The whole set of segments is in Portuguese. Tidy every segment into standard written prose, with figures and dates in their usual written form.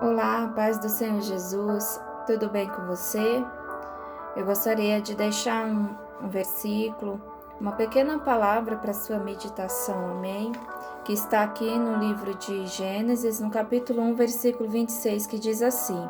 Olá, paz do Senhor Jesus, tudo bem com você? Eu gostaria de deixar um versículo, uma pequena palavra para sua meditação, amém? Que está aqui no livro de Gênesis, no capítulo 1, versículo 26, que diz assim: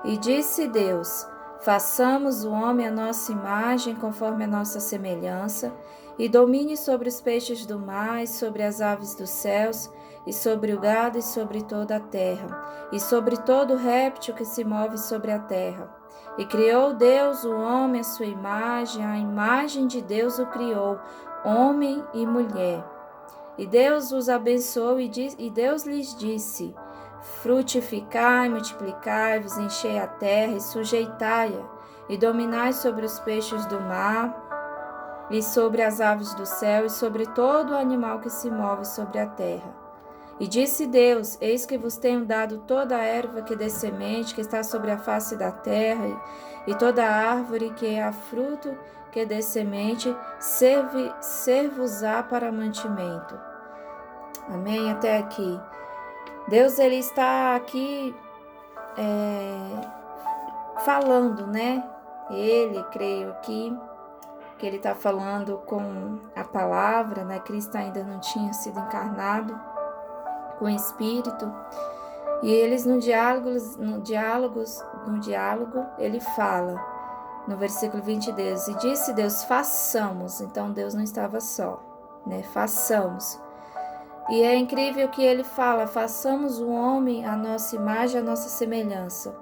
E disse Deus: Façamos o homem à nossa imagem, conforme a nossa semelhança, e domine sobre os peixes do mar, e sobre as aves dos céus, e sobre o gado, e sobre toda a terra, e sobre todo réptil que se move sobre a terra. E criou Deus o homem à sua imagem, a imagem de Deus o criou, homem e mulher. E Deus os abençoou, e Deus lhes disse: Frutificai, multiplicai-vos, enchei a terra e sujeitai-a, e dominai sobre os peixes do mar, e sobre as aves do céu, e sobre todo o animal que se move sobre a terra. E disse Deus: Eis que vos tenho dado toda a erva que dê semente, que está sobre a face da terra, e toda a árvore que há fruto que dê semente, ser-vos-á para mantimento. Amém? Até aqui. Deus, ele está aqui falando, né? Ele, creio aqui, que ele está falando com a palavra, né? Cristo ainda não tinha sido encarnado com o Espírito. E eles no diálogo, ele fala, no versículo 22, e disse Deus: façamos. Então Deus não estava só, né? Façamos. E é incrível que ele fala: façamos o homem à nossa imagem, à nossa semelhança.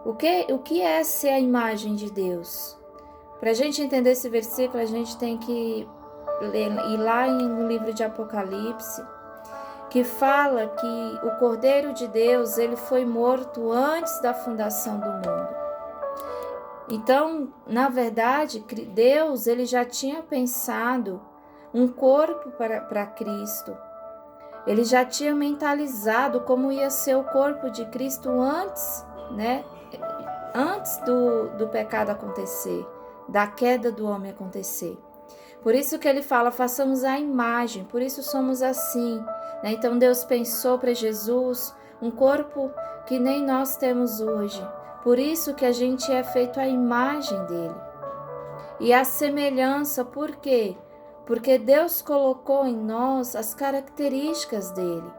O que é ser a imagem de Deus? Para a gente entender esse versículo, a gente tem que ir lá no livro de Apocalipse, que fala que o Cordeiro de Deus, ele foi morto antes da fundação do mundo. Então, na verdade, Deus, ele já tinha pensado um corpo para Cristo. Ele já tinha mentalizado como ia ser o corpo de Cristo antes, né? Antes do pecado acontecer, da queda do homem acontecer. Por isso que ele fala: façamos a imagem, por isso somos assim, né? Então Deus pensou para Jesus um corpo que nem nós temos hoje. Por isso que a gente é feito à imagem dele. E a semelhança, por quê? Porque Deus colocou em nós as características dele.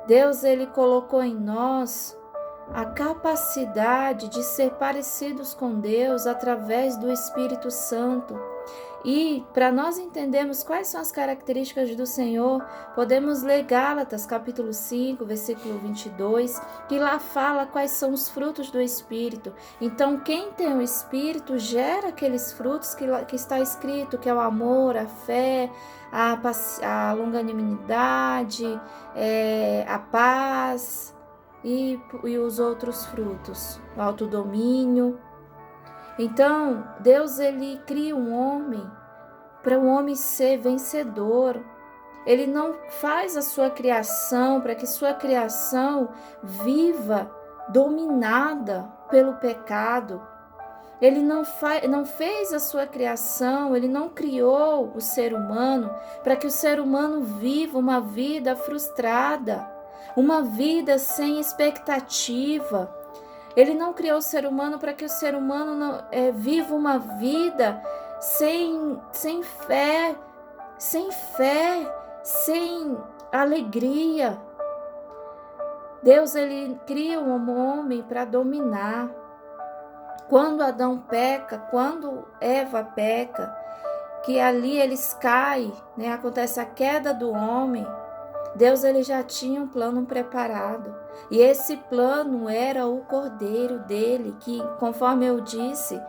Deus, ele colocou em nós a capacidade de ser parecidos com Deus através do Espírito Santo. E para nós entendermos quais são as características do Senhor, podemos ler Gálatas capítulo 5, versículo 22, que lá fala quais são os frutos do Espírito. Então, quem tem o Espírito gera aqueles frutos que está escrito, que é o amor, a fé, a longanimidade, a paz e os outros frutos, o autodomínio. Então, Deus, ele cria um homem para o homem ser vencedor. Ele não faz a sua criação para que sua criação viva dominada pelo pecado. Ele não fez a sua criação, ele não criou o ser humano para que o ser humano viva uma vida frustrada, uma vida sem expectativa. Ele não criou o ser humano para que o ser humano viva uma vida sem fé, sem alegria. Deus, ele cria um homem para dominar. Quando Adão peca, quando Eva peca, que ali eles caem, né? Acontece a queda do homem. Deus, ele já tinha um plano preparado. E esse plano era o cordeiro dele, que, conforme eu disse,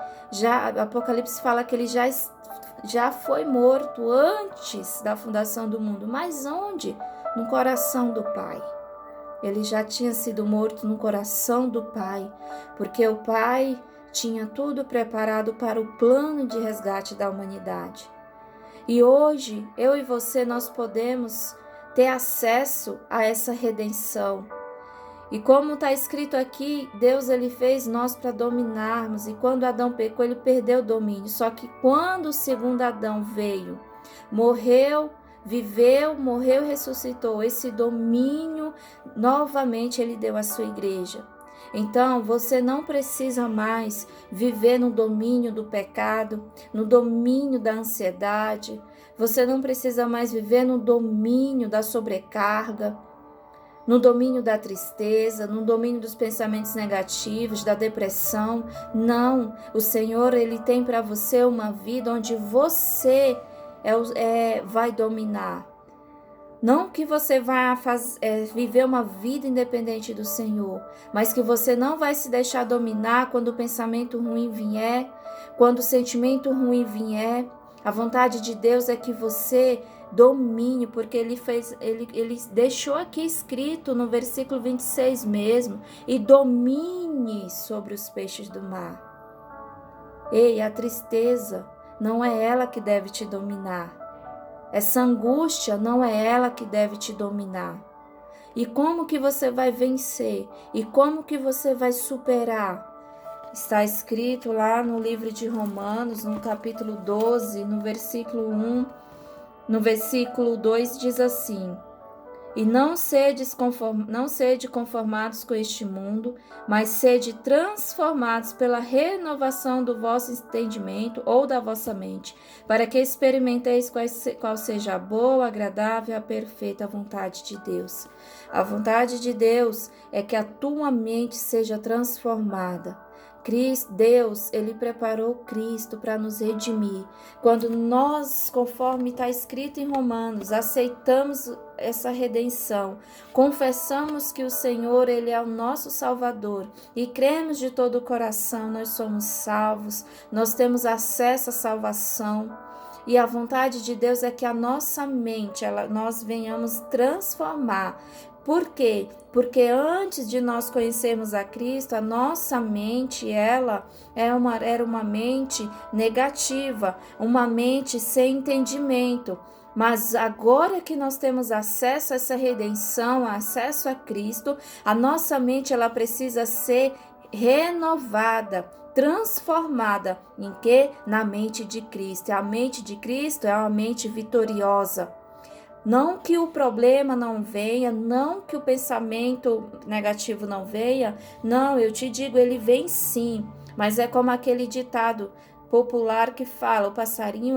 Apocalipse fala que ele já foi morto antes da fundação do mundo. Mas onde? No coração do Pai. Ele já tinha sido morto no coração do Pai, porque o Pai tinha tudo preparado para o plano de resgate da humanidade. E hoje, eu e você, nós podemos ter acesso a essa redenção. E como está escrito aqui, Deus, ele fez nós para dominarmos. E quando Adão pecou, ele perdeu o domínio. Só que quando o segundo Adão veio, morreu, viveu, morreu e ressuscitou. Esse domínio novamente Ele deu à sua igreja. Então, você não precisa mais viver no domínio do pecado, no domínio da ansiedade. Você não precisa mais viver no domínio da sobrecarga, no domínio da tristeza, no domínio dos pensamentos negativos, da depressão. Não, o Senhor, Ele tem para você uma vida onde você vai dominar. Não que você vá viver uma vida independente do Senhor, mas que você não vai se deixar dominar quando o pensamento ruim vier, quando o sentimento ruim vier. A vontade de Deus é que você domine, porque ele deixou aqui escrito no versículo 26 mesmo, e domine sobre os peixes do mar. Ei, a tristeza não é ela que deve te dominar. Essa angústia não é ela que deve te dominar. E como que você vai vencer? E como que você vai superar? Está escrito lá no livro de Romanos, no capítulo 12, no versículo 1, no versículo 2 diz assim: E não sede conformados com este mundo, mas sede transformados pela renovação do vosso entendimento ou da vossa mente, para que experimenteis qual seja a boa, agradável e a perfeita vontade de Deus. A vontade de Deus é que a tua mente seja transformada. Deus, Ele preparou Cristo para nos redimir. Quando nós, conforme está escrito em Romanos, aceitamos essa redenção, confessamos que o Senhor, Ele é o nosso Salvador e cremos de todo o coração, nós somos salvos, nós temos acesso à salvação. E a vontade de Deus é que a nossa mente, nós venhamos transformar. Por quê? Porque antes de nós conhecermos a Cristo, a nossa mente, ela era uma mente negativa, uma mente sem entendimento. Mas agora que nós temos acesso a essa redenção, acesso a Cristo, a nossa mente ela precisa ser renovada, transformada em quê? Na mente de Cristo. E a mente de Cristo é uma mente vitoriosa. Não que o problema não venha, não que o pensamento negativo não venha, não, eu te digo, ele vem sim, mas é como aquele ditado popular que fala, o passarinho,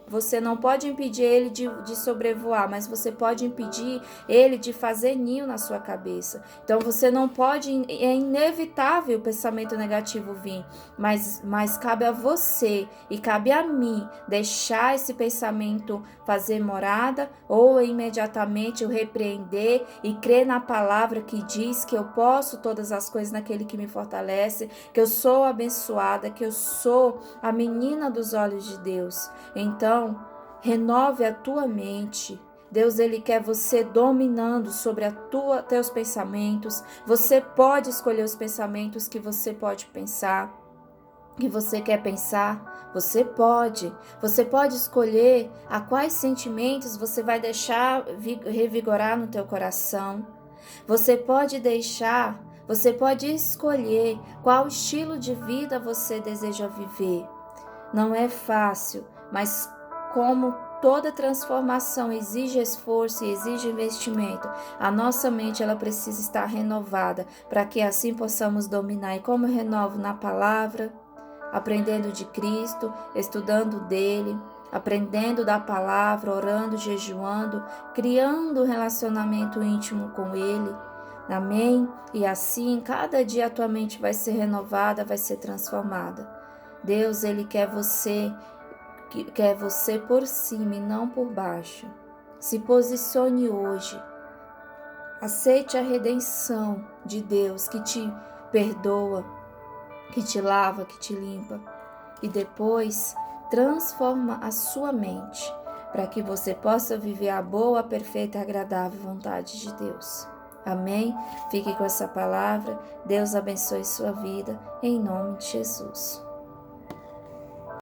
você não pode impedir ele de sobrevoar, mas você pode impedir ele de fazer ninho na sua cabeça. Então você não pode, é inevitável o pensamento negativo vir, mas cabe a você e cabe a mim deixar esse pensamento fazer morada ou imediatamente o repreender e crer na palavra que diz que eu posso todas as coisas naquele que me fortalece, que eu sou abençoada, que eu sou a menina dos olhos de Deus. Então, renove a tua mente. Deus, Ele quer você dominando sobre teus pensamentos. Você pode escolher os pensamentos que você pode pensar, que você quer pensar. Você pode escolher a quais sentimentos você vai deixar revigorar no teu coração. Você pode escolher qual estilo de vida você deseja viver. Não é fácil, mas como toda transformação exige esforço e exige investimento, a nossa mente ela precisa estar renovada para que assim possamos dominar. E como eu renovo? Na palavra, aprendendo de Cristo, estudando dele, aprendendo da palavra, orando, jejuando, criando um relacionamento íntimo com ele. Amém? E assim, cada dia a tua mente vai ser renovada, vai ser transformada. Deus, Ele quer você por cima e não por baixo. Se posicione hoje. Aceite a redenção de Deus que te perdoa, que te lava, que te limpa. E depois transforma a sua mente para que você possa viver a boa, perfeita e agradável vontade de Deus. Amém? Fique com essa palavra. Deus abençoe sua vida. Em nome de Jesus.